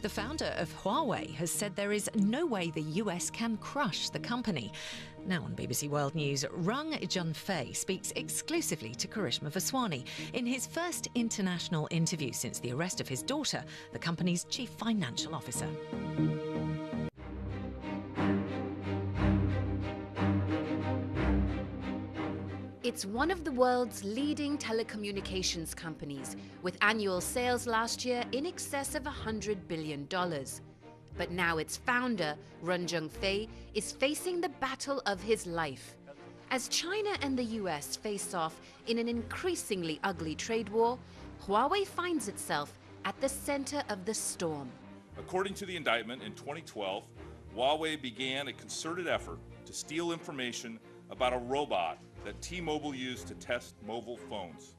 The founder of Huawei has said there is no way the US can crush the company. Now on BBC World News, Rung Junfei speaks exclusively to Karishma Vaswani in his first international interview since the arrest of his daughter, the company's chief financial officer. It's one of the world's leading telecommunications companies, with annual sales last year in excess of $100 billion. But now its founder, Run Junfei, is facing the battle of his life. As China and the US face off in an increasingly ugly trade war, Huawei finds itself at the center of the storm. According to the indictment, in 2012, Huawei began a concerted effort to steal information about a robot that T-Mobile used to test mobile phones.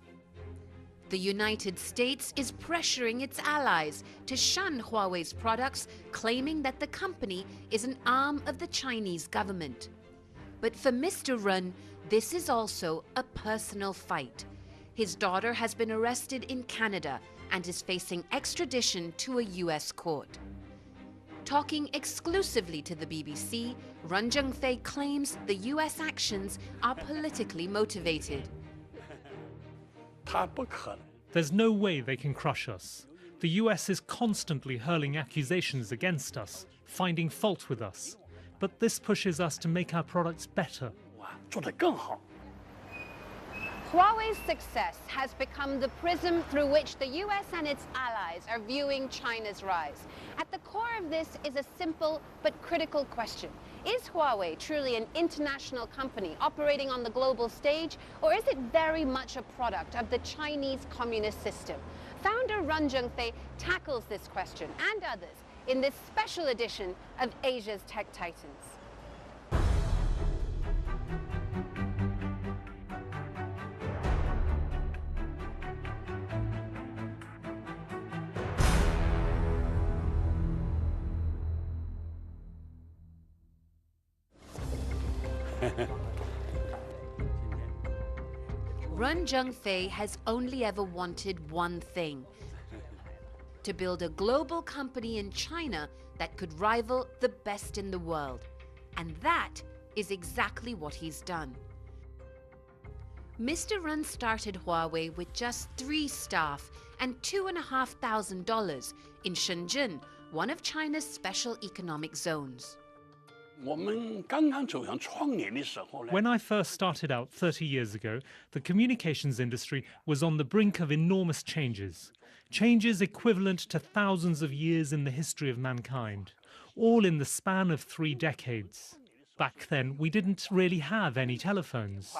The United States is pressuring its allies to shun Huawei's products, claiming that the company is an arm of the Chinese government. But for Mr. Run, this is also a personal fight. His daughter has been arrested in Canada and is facing extradition to a US court. Talking exclusively to the BBC, Run Junfei claims the US actions are politically motivated. There's no way they can crush us. The US is constantly hurling accusations against us, finding fault with us. But this pushes us to make our products better. Huawei's success has become the prism through which the US and its allies are viewing China's rise. At the core of this is a simple but critical question. Is Huawei truly an international company operating on the global stage, or is it very much a product of the Chinese communist system? Founder Run Junfei tackles this question and others in this special edition of Asia's Tech Titans. Run Junfei has only ever wanted one thing: to build a global company in China that could rival the best in the world. And that is exactly what he's done. Mr. Run started Huawei with just 3 staff and $2,500 in Shenzhen, one of China's special economic zones. When I first started out 30 years ago, the communications industry was on the brink of enormous changes. Changes equivalent to thousands of years in the history of mankind, all in the span of 3 decades. Back then, we didn't really have any telephones.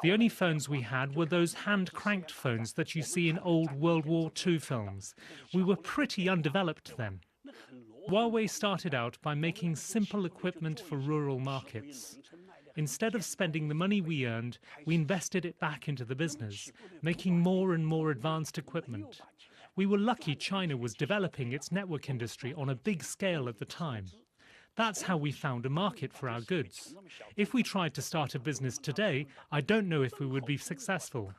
The only phones we had were those hand-cranked phones that you see in old World War II films. We were pretty undeveloped then. Huawei started out by making simple equipment for rural markets. Instead of spending the money we earned, we invested it back into the business, making more and more advanced equipment. We were lucky China was developing its network industry on a big scale at the time. That's how we found a market for our goods. If we tried to start a business today, I don't know if we would be successful.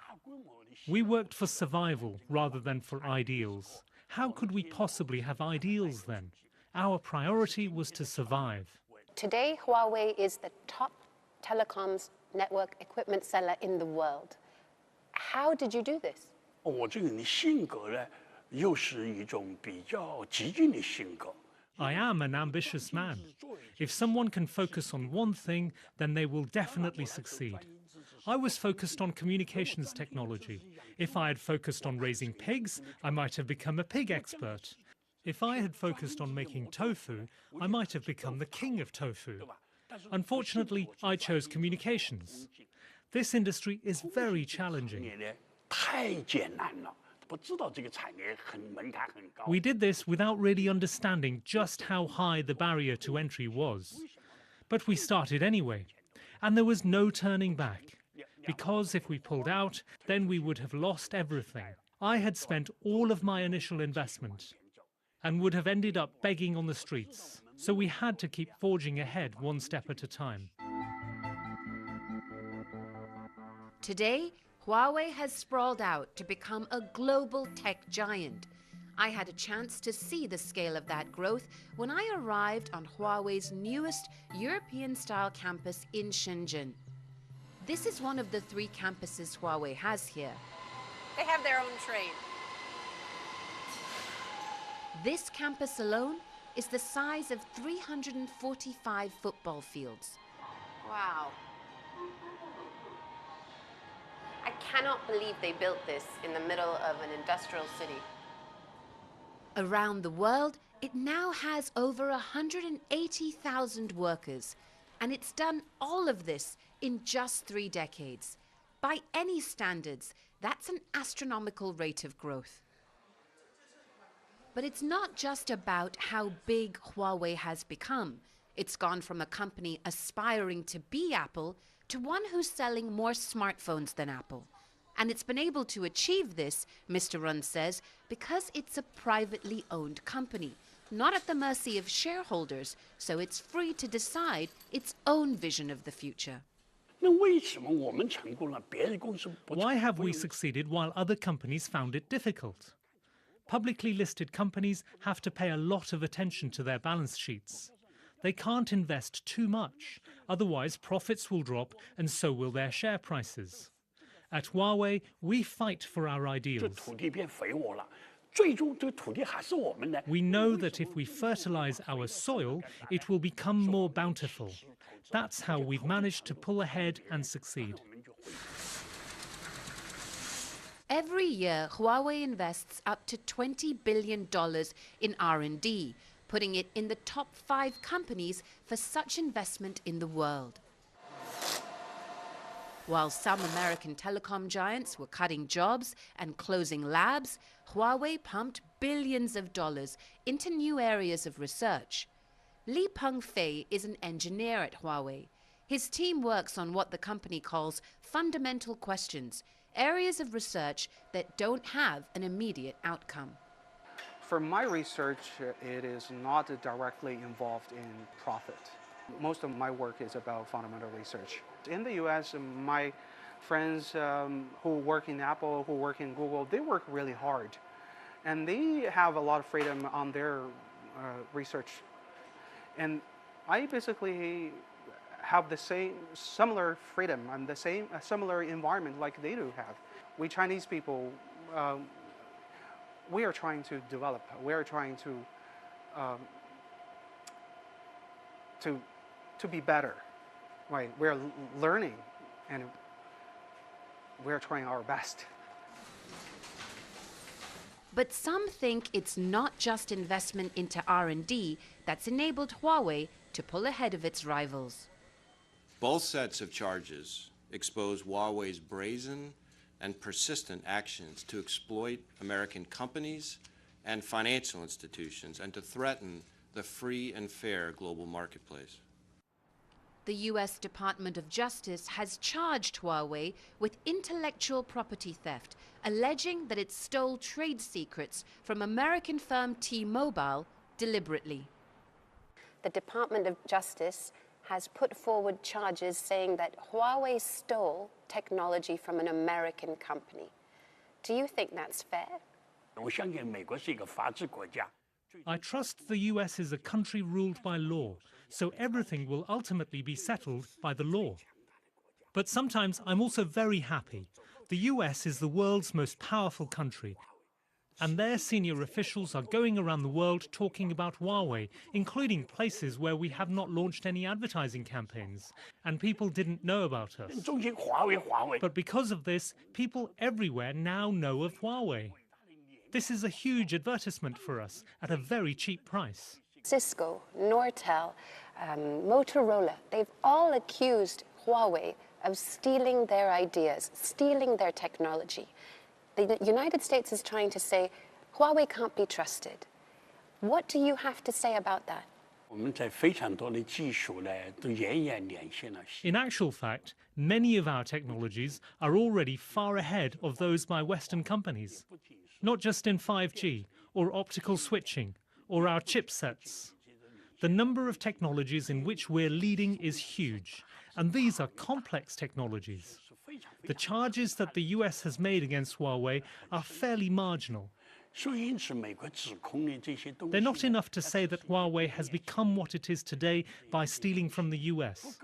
We worked for survival rather than for ideals. How could we possibly have ideals then? Our priority was to survive. Today, Huawei is the top telecoms network equipment seller in the world. How did you do this? I am an ambitious man. If someone can focus on one thing, then they will definitely succeed. I was focused on communications technology. If I had focused on raising pigs, I might have become a pig expert. If I had focused on making tofu, I might have become the king of tofu. Unfortunately, I chose communications. This industry is very challenging. We did this without really understanding just how high the barrier to entry was. But we started anyway, and there was no turning back. Because if we pulled out, then we would have lost everything. I had spent all of my initial investment and would have ended up begging on the streets. So we had to keep forging ahead one step at a time. Today, Huawei has sprawled out to become a global tech giant. I had a chance to see the scale of that growth when I arrived on Huawei's newest European-style campus in Shenzhen. This is one of the 3 campuses Huawei has here. They have their own train. This campus alone is the size of 345 football fields. Wow. I cannot believe they built this in the middle of an industrial city. Around the world, it now has over 180,000 workers, and it's done all of this in just 3 decades. By any standards, that's an astronomical rate of growth. But it's not just about how big Huawei has become. It's gone from a company aspiring to be Apple to one who's selling more smartphones than Apple. And it's been able to achieve this, Mr. Run says, because it's a privately owned company, not at the mercy of shareholders, so it's free to decide its own vision of the future. Why have we succeeded while other companies found it difficult? Publicly listed companies have to pay a lot of attention to their balance sheets. They can't invest too much, otherwise profits will drop and so will their share prices. At Huawei, we fight for our ideals. We know that if we fertilize our soil, it will become more bountiful. That's how we've managed to pull ahead and succeed. Every year, Huawei invests up to $20 billion in R&D, putting it in the top 5 companies for such investment in the world. While some American telecom giants were cutting jobs and closing labs, Huawei pumped billions of dollars into new areas of research. Li Pengfei is an engineer at Huawei. His team works on what the company calls fundamental questions, areas of research that don't have an immediate outcome. For my research, it is not directly involved in profit. Most of my work is about fundamental research. In the US, my friends who work in Apple, who work in Google, they work really hard. And they have a lot of freedom on their research. And I basically have the similar freedom and similar environment like they do have. We Chinese people, we are trying to develop. We are trying to be better. Right? We're learning, and we're trying our best. But some think it's not just investment into R&D that's enabled Huawei to pull ahead of its rivals. Both sets of charges expose Huawei's brazen and persistent actions to exploit American companies and financial institutions and to threaten the free and fair global marketplace. The US Department of Justice has charged Huawei with intellectual property theft, alleging that it stole trade secrets from American firm T-Mobile deliberately. The Department of Justice has put forward charges saying that Huawei stole technology from an American company. Do you think that's fair? I trust the US is a country ruled by law, so everything will ultimately be settled by the law. But sometimes I'm also very happy. The US is the world's most powerful country, and their senior officials are going around the world talking about Huawei, including places where we have not launched any advertising campaigns, and people didn't know about us. But because of this, people everywhere now know of Huawei. This is a huge advertisement for us at a very cheap price. Cisco, Nortel, Motorola, they've all accused Huawei of stealing their ideas, stealing their technology. The United States is trying to say Huawei can't be trusted. What do you have to say about that? In actual fact, many of our technologies are already far ahead of those by Western companies, not just in 5G or optical switching or our chipsets. The number of technologies in which we're leading is huge, and these are complex technologies. The charges that the US has made against Huawei are fairly marginal. They're not enough to say that Huawei has become what it is today by stealing from the US.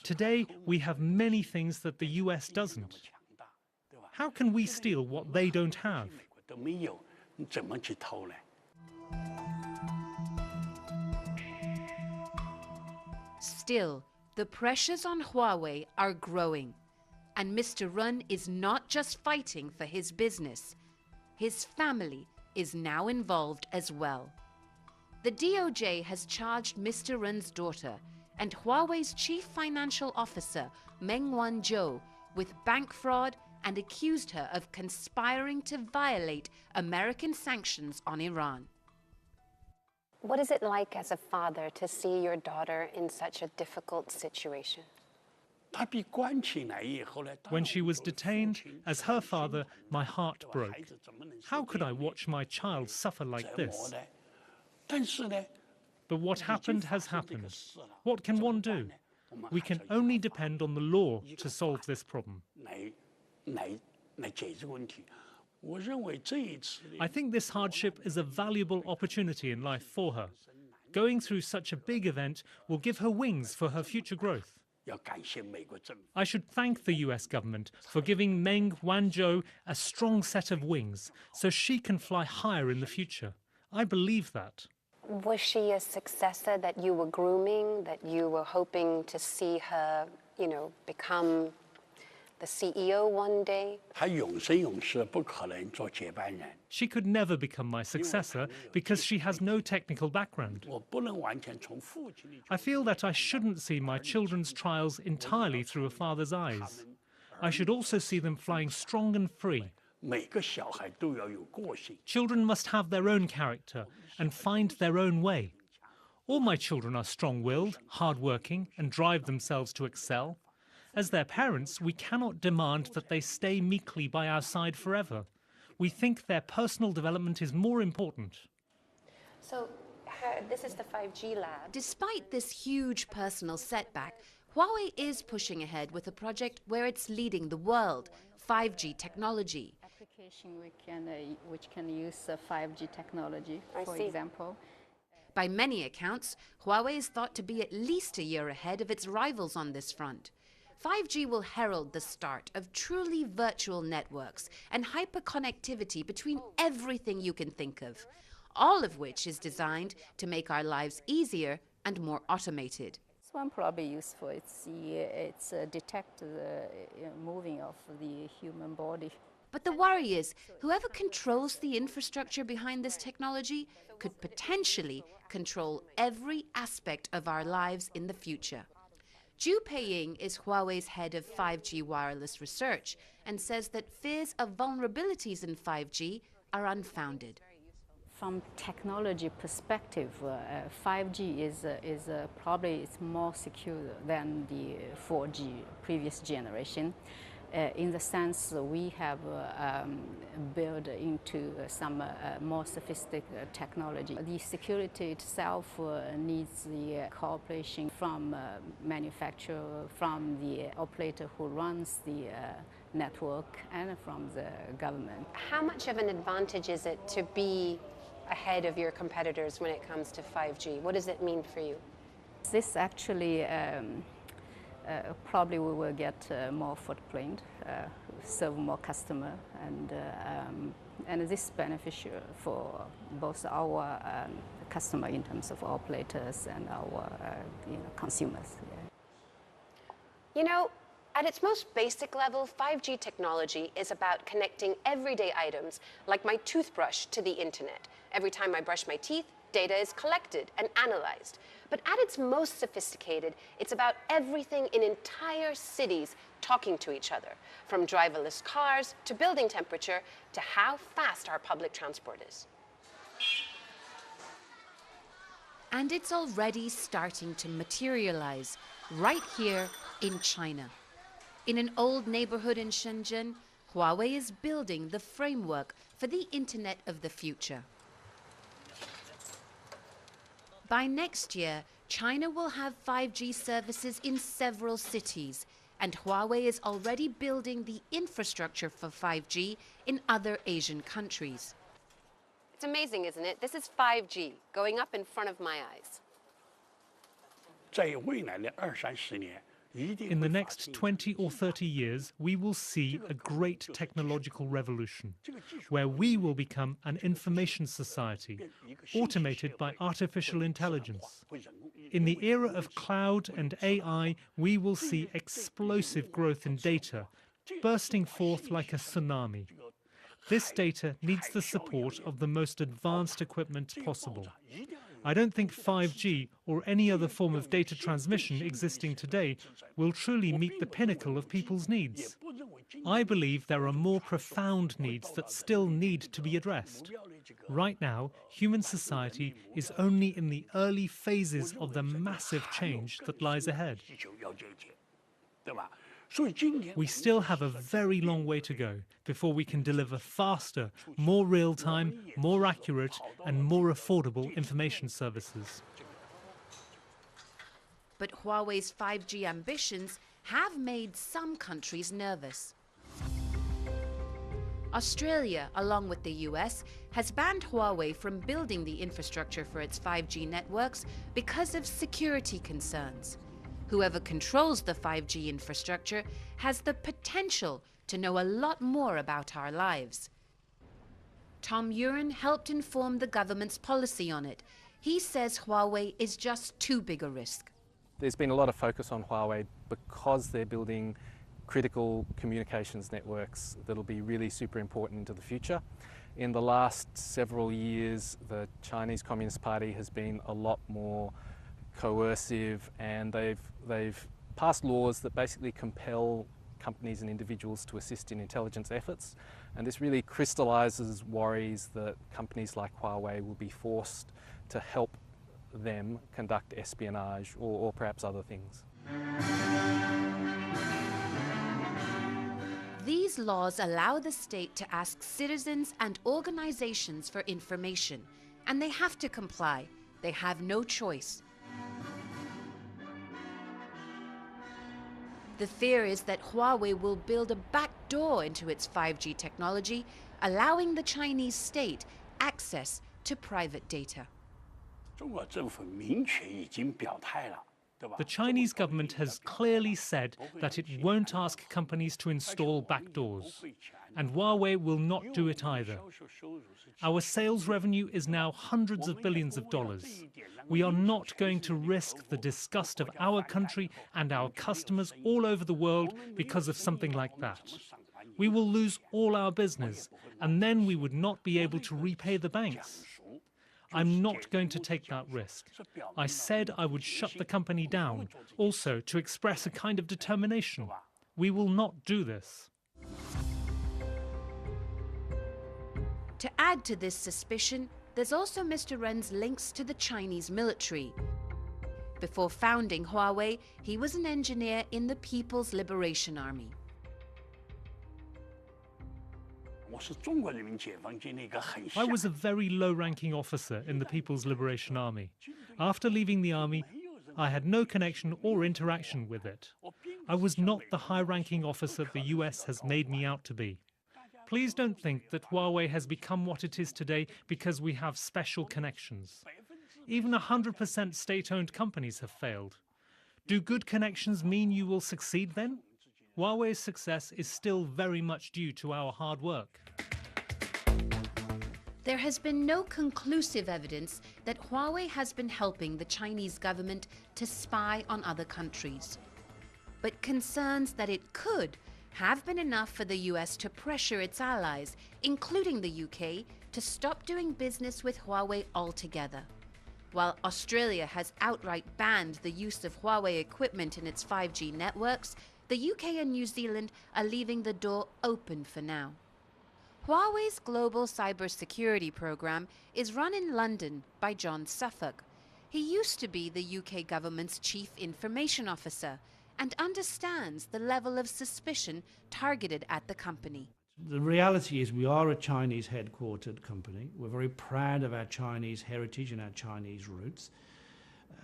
Today, we have many things that the US doesn't. How can we steal what they don't have? Still, the pressures on Huawei are growing. And Mr. Run is not just fighting for his business. His family is now involved as well. The DOJ has charged Mr. Run's daughter and Huawei's chief financial officer, Meng Wanzhou, with bank fraud and accused her of conspiring to violate American sanctions on Iran. What is it like as a father to see your daughter in such a difficult situation? When she was detained, as her father, my heart broke. How could I watch my child suffer like this? But what happened has happened. What can one do? We can only depend on the law to solve this problem. I think this hardship is a valuable opportunity in life for her. Going through such a big event will give her wings for her future growth. I should thank the US government for giving Meng Wanzhou a strong set of wings so she can fly higher in the future. I believe that. Was she a successor that you were grooming, that you were hoping to see her, become the CEO one day? She could never become my successor because she has no technical background. I feel that I shouldn't see my children's trials entirely through a father's eyes. I should also see them flying strong and free. Children must have their own character and find their own way. All my children are strong-willed, hard-working, and drive themselves to excel. As their parents, we cannot demand that they stay meekly by our side forever. We think their personal development is more important. So, this is the 5G lab. Despite this huge personal setback, Huawei is pushing ahead with a project where it's leading the world, 5G technology. Application which can use 5G technology, for example. By many accounts, Huawei is thought to be at least a year ahead of its rivals on this front. 5G will herald the start of truly virtual networks and hyperconnectivity between everything you can think of, all of which is designed to make our lives easier and more automated. This one probably useful. It's detect the moving of the human body. But the worry is, whoever controls the infrastructure behind this technology could potentially control every aspect of our lives in the future. Zhu Peiying is Huawei's head of 5G wireless research and says that fears of vulnerabilities in 5G are unfounded. From technology perspective, 5G is probably more secure than the 4G previous generation. In the sense we have built into some more sophisticated technology. The security itself needs the cooperation from manufacturer, from the operator who runs the network, and from the government. How much of an advantage is it to be ahead of your competitors when it comes to 5G? What does it mean for you? This actually probably we will get more footprint, serve more customer, and this is beneficial for both our customer in terms of operators and our consumers. Yeah. At its most basic level, 5G technology is about connecting everyday items like my toothbrush to the internet. Every time I brush my teeth, data is collected and analyzed. But at its most sophisticated, it's about everything in entire cities talking to each other, from driverless cars to building temperature to how fast our public transport is. And it's already starting to materialize right here in China. In an old neighborhood in Shenzhen, Huawei is building the framework for the Internet of the future. By next year, China will have 5G services in several cities, and Huawei is already building the infrastructure for 5G in other Asian countries. amazing, isn't it? This is 5G going up in front of my eyes. In the next 20 or 30 years, we will see a great technological revolution, where we will become an information society, automated by artificial intelligence. In the era of cloud and AI, we will see explosive growth in data, bursting forth like a tsunami. This data needs the support of the most advanced equipment possible. I don't think 5G or any other form of data transmission existing today will truly meet the pinnacle of people's needs. I believe there are more profound needs that still need to be addressed. Right now, human society is only in the early phases of the massive change that lies ahead. We still have a very long way to go before we can deliver faster, more real-time, more accurate and more affordable information services. But Huawei's 5G ambitions have made some countries nervous. Australia, along with the US, has banned Huawei from building the infrastructure for its 5G networks because of security concerns. Whoever controls the 5G infrastructure has the potential to know a lot more about our lives. Tom Uren helped inform the government's policy on it. He says Huawei is just too big a risk. There's been a lot of focus on Huawei because they're building critical communications networks that'll be really super important into the future. In the last several years, the Chinese Communist Party has been a lot more coercive, and they've passed laws that basically compel companies and individuals to assist in intelligence efforts, and this really crystallizes worries that companies like Huawei will be forced to help them conduct espionage or perhaps other things. These laws allow the state to ask citizens and organizations for information, and they have to comply. They have no choice. The fear is that Huawei will build a back door into its 5G technology, allowing the Chinese state access to private data. The Chinese government has clearly said that it won't ask companies to install backdoors, and Huawei will not do it either. Our sales revenue is now hundreds of billions of dollars. We are not going to risk the disgust of our country and our customers all over the world because of something like that. We will lose all our business, and then we would not be able to repay the banks. I'm not going to take that risk. I said I would shut the company down, also to express a kind of determination. We will not do this. To add to this suspicion, there's also Mr. Ren's links to the Chinese military. Before founding Huawei, he was an engineer in the People's Liberation Army. I was a very low-ranking officer in the People's Liberation Army. After leaving the army, I had no connection or interaction with it. I was not the high-ranking officer the US has made me out to be. Please don't think that Huawei has become what it is today because we have special connections. Even 100% state-owned companies have failed. Do good connections mean you will succeed then? Huawei's success is still very much due to our hard work. There has been no conclusive evidence that Huawei has been helping the Chinese government to spy on other countries. But concerns that it could have been enough for the US to pressure its allies, including the UK, to stop doing business with Huawei altogether. While Australia has outright banned the use of Huawei equipment in its 5G networks, the UK and New Zealand are leaving the door open for now. Huawei's global cybersecurity program is run in London by John Suffolk. He used to be the UK government's chief information officer and understands the level of suspicion targeted at the company. The reality is we are a Chinese headquartered company. We're very proud of our Chinese heritage and our Chinese roots.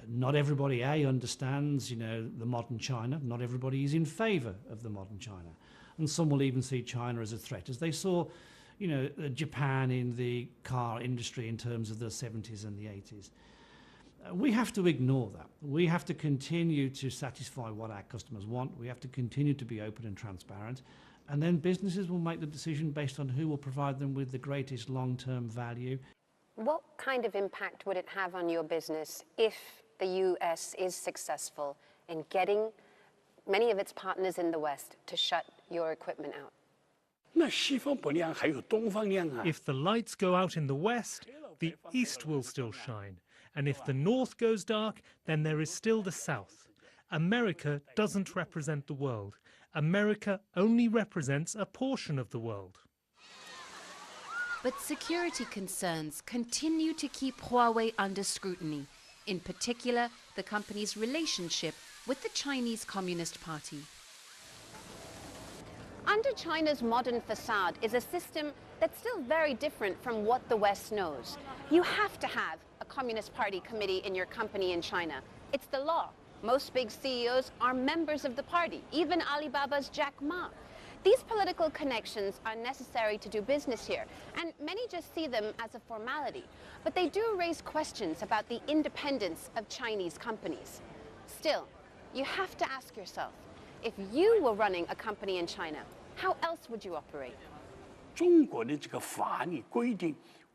Not everybody, understands, the modern China. Not everybody is in favour of the modern China. And some will even see China as a threat, as they saw, Japan in the car industry in terms of the 70s and the 80s. We have to ignore that. We have to continue to satisfy what our customers want. We have to continue to be open and transparent. And then businesses will make the decision based on who will provide them with the greatest long-term value. What kind of impact would it have on your business if the US is successful in getting many of its partners in the West to shut your equipment out? If the lights go out in the West, the East will still shine. And if the North goes dark, then there is still the South. America doesn't represent the world. America only represents a portion of the world. But security concerns continue to keep Huawei under scrutiny, in particular the company's relationship with the Chinese Communist Party. Under China's modern facade is a system that's still very different from what the West knows. You have to have a Communist Party committee in your company in China. It's the law. Most big CEOs are members of the party, even Alibaba's Jack Ma. These political connections are necessary to do business here, and many just see them as a formality. But they do raise questions about the independence of Chinese companies. Still, you have to ask yourself, if you were running a company in China, how else would you operate?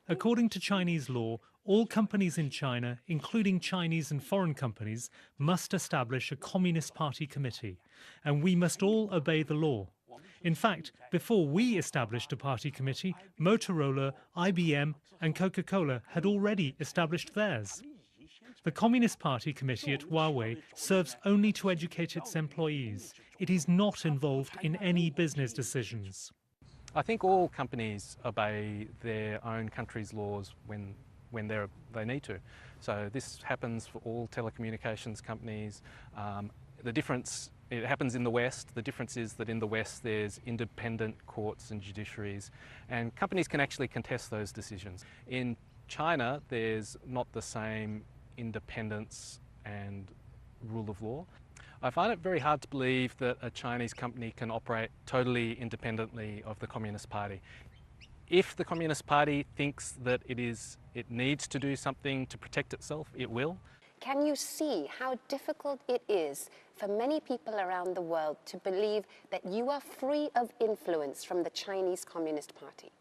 According to Chinese law, all companies in China, including Chinese and foreign companies, must establish a Communist Party committee, and we must all obey the law. In fact, before we established a party committee, Motorola, IBM and Coca-Cola had already established theirs. The Communist Party committee at Huawei serves only to educate its employees. It is not involved in any business decisions. I think all companies obey their own country's laws when they need to. So this happens for all telecommunications companies. It happens in the West. The difference is that in the West there's independent courts and judiciaries, and companies can actually contest those decisions. In China, there's not the same independence and rule of law. I find it very hard to believe that a Chinese company can operate totally independently of the Communist Party. If the Communist Party thinks that it needs to do something to protect itself, it will. Can you see how difficult it is for many people around the world to believe that you are free of influence from the Chinese Communist Party?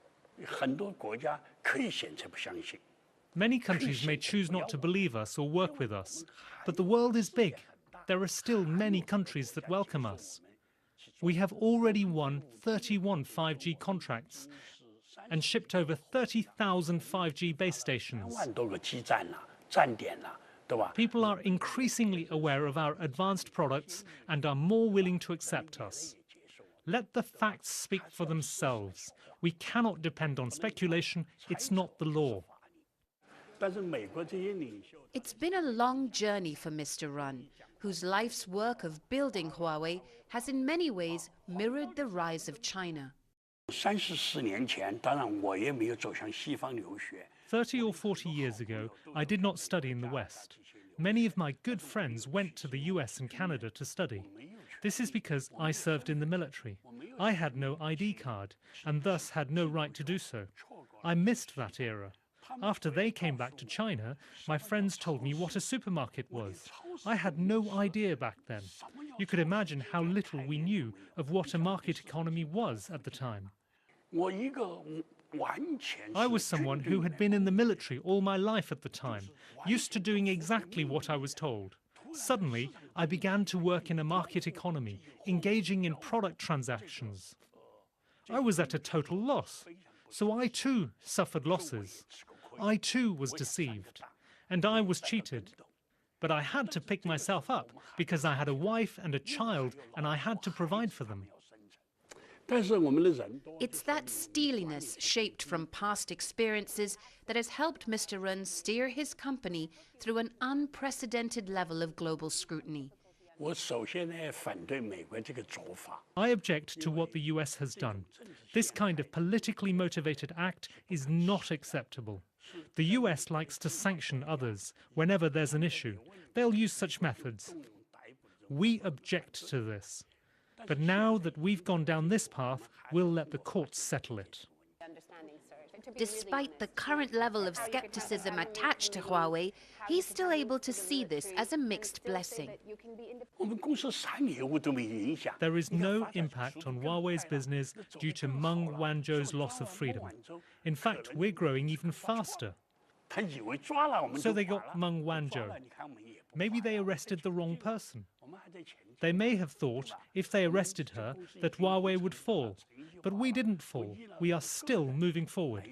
Many countries may choose not to believe us or work with us, but the world is big. There are still many countries that welcome us. We have already won 31 5G contracts and shipped over 30,000 5G base stations. People are increasingly aware of our advanced products and are more willing to accept us. Let the facts speak for themselves. We cannot depend on speculation. It's not the law. It's been a long journey for Mr. Run, whose life's work of building Huawei has in many ways mirrored the rise of China. 30 or 40 years ago, I did not study in the West. Many of my good friends went to the US and Canada to study. This is because I served in the military. I had no ID card and thus had no right to do so. I missed that era. After they came back to China, my friends told me what a supermarket was. I had no idea back then. You could imagine how little we knew of what a market economy was at the time. I was someone who had been in the military all my life at the time, used to doing exactly what I was told. Suddenly, I began to work in a market economy, engaging in product transactions. I was at a total loss, so I too suffered losses. I too was deceived, and I was cheated. But I had to pick myself up because I had a wife and a child, and I had to provide for them. It's that steeliness shaped from past experiences that has helped Mr. Run steer his company through an unprecedented level of global scrutiny. I object to what the US has done. This kind of politically motivated act is not acceptable. The US likes to sanction others whenever there's an issue. They'll use such methods. We object to this. But now that we've gone down this path, we'll let the courts settle it. Despite the current level of skepticism attached to Huawei, he's still able to see this as a mixed blessing. There is no impact on Huawei's business due to Meng Wanzhou's loss of freedom. In fact, we're growing even faster. So they got Meng Wanzhou. Maybe they arrested the wrong person. They may have thought, if they arrested her, that Huawei would fall. But we didn't fall. We are still moving forward.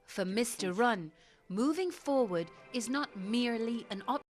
For Mr. Run, moving forward is not merely an option.